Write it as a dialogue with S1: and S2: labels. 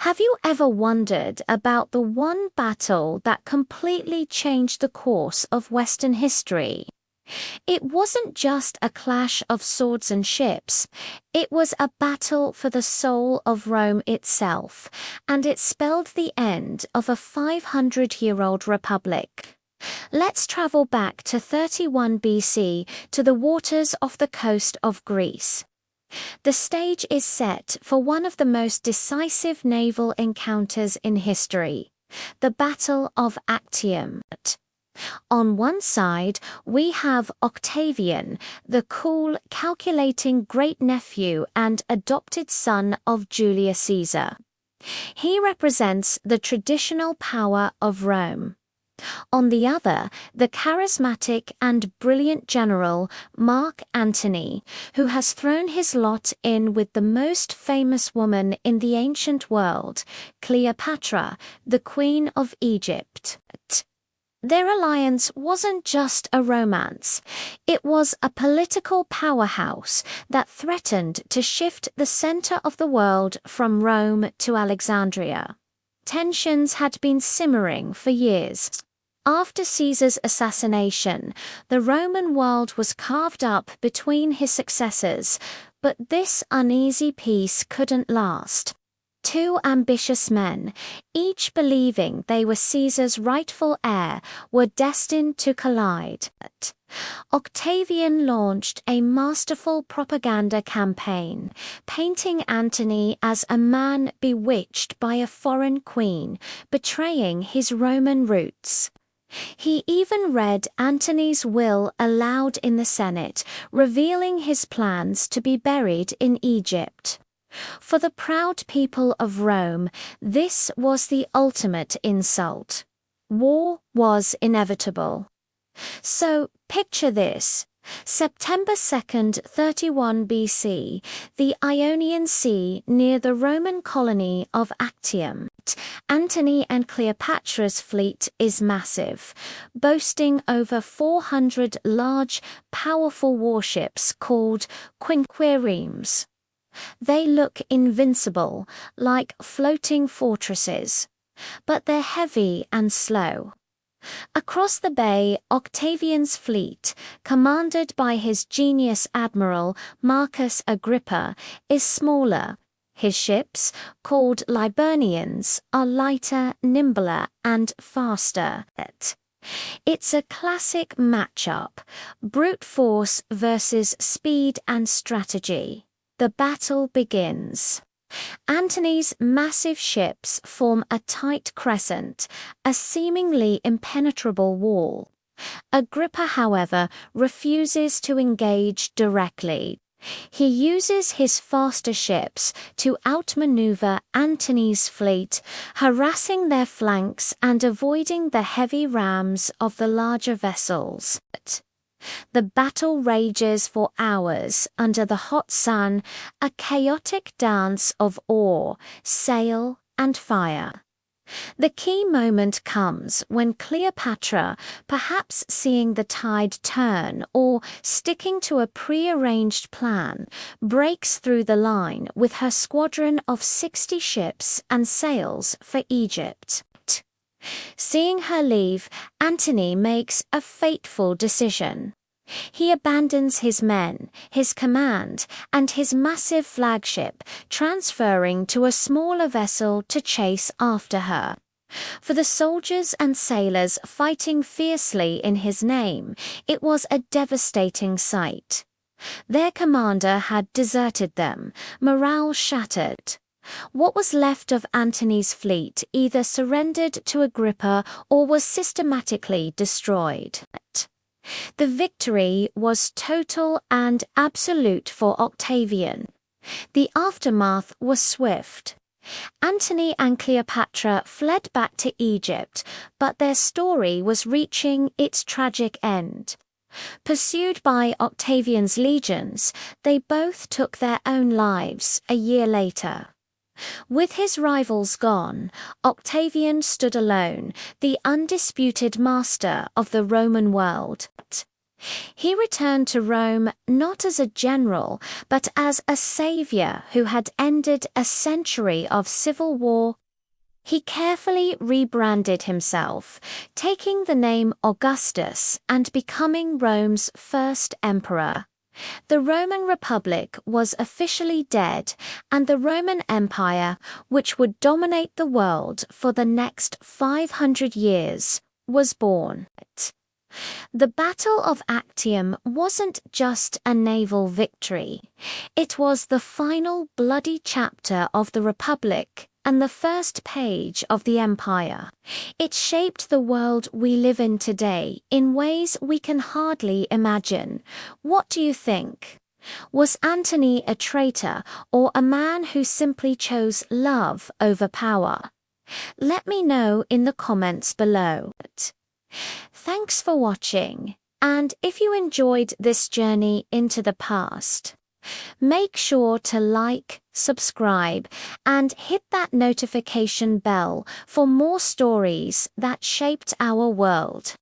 S1: Have you ever wondered about the one battle that completely changed the course of Western history? It wasn't just a clash of swords and ships, it was a battle for the soul of Rome itself, and it spelled the end of a 500-year-old republic. Let's travel back to 31 BC to the waters off the coast of Greece. The stage is set for one of the most decisive naval encounters in history, the Battle of Actium. On one side, we have Octavian, the cool, calculating great-nephew and adopted son of Julius Caesar. He represents the traditional power of Rome. On the other, the charismatic and brilliant general Mark Antony, who has thrown his lot in with the most famous woman in the ancient world, Cleopatra, the Queen of Egypt. Their alliance wasn't just a romance, it was a political powerhouse that threatened to shift the center of the world from Rome to Alexandria. Tensions had been simmering for years. After Caesar's assassination, the Roman world was carved up between his successors, but this uneasy peace couldn't last. Two ambitious men, each believing they were Caesar's rightful heir, were destined to collide. Octavian launched a masterful propaganda campaign, painting Antony as a man bewitched by a foreign queen, betraying his Roman roots. He even read Antony's will aloud in the Senate, revealing his plans to be buried in Egypt. For the proud people of Rome, this was the ultimate insult. War was inevitable. So, picture this. September 2nd, 31 BC, the Ionian Sea near the Roman colony of Actium. Antony and Cleopatra's fleet is massive, boasting over 400 large, powerful warships called quinqueremes. They look invincible, like floating fortresses, but they're heavy and slow. Across the bay, Octavian's fleet, commanded by his genius admiral Marcus Agrippa, is smaller. His ships, called Liburnians, are lighter, nimbler, and faster. It's a classic matchup, brute force versus speed and strategy. The battle begins. Antony's massive ships form a tight crescent, a seemingly impenetrable wall. Agrippa, however, refuses to engage directly. He uses his faster ships to outmaneuver Antony's fleet, harassing their flanks and avoiding the heavy rams of the larger vessels. The battle rages for hours under the hot sun, a chaotic dance of oar, sail, and fire. The key moment comes when Cleopatra, perhaps seeing the tide turn or sticking to a pre-arranged plan, breaks through the line with her squadron of 60 ships and sails for Egypt. Seeing her leave, Antony makes a fateful decision. He abandons his men, his command, and his massive flagship, transferring to a smaller vessel to chase after her. For the soldiers and sailors fighting fiercely in his name, it was a devastating sight. Their commander had deserted them, morale shattered. What was left of Antony's fleet either surrendered to Agrippa or was systematically destroyed. The victory was total and absolute for Octavian. The aftermath was swift. Antony and Cleopatra fled back to Egypt, but their story was reaching its tragic end. Pursued by Octavian's legions, they both took their own lives a year later. With his rivals gone, Octavian stood alone, the undisputed master of the Roman world. He returned to Rome not as a general, but as a savior who had ended a century of civil war. He carefully rebranded himself, taking the name Augustus and becoming Rome's first emperor. The Roman Republic was officially dead, and the Roman Empire, which would dominate the world for the next 500 years, was born. The Battle of Actium wasn't just a naval victory. It was the final bloody chapter of the Republic and the first page of the Empire. It shaped the world we live in today in ways we can hardly imagine. What do you think? Was Antony a traitor or a man who simply chose love over power? Let me know in the comments below. Thanks for watching, and if you enjoyed this journey into the past, make sure to like, subscribe, and hit that notification bell for more stories that shaped our world.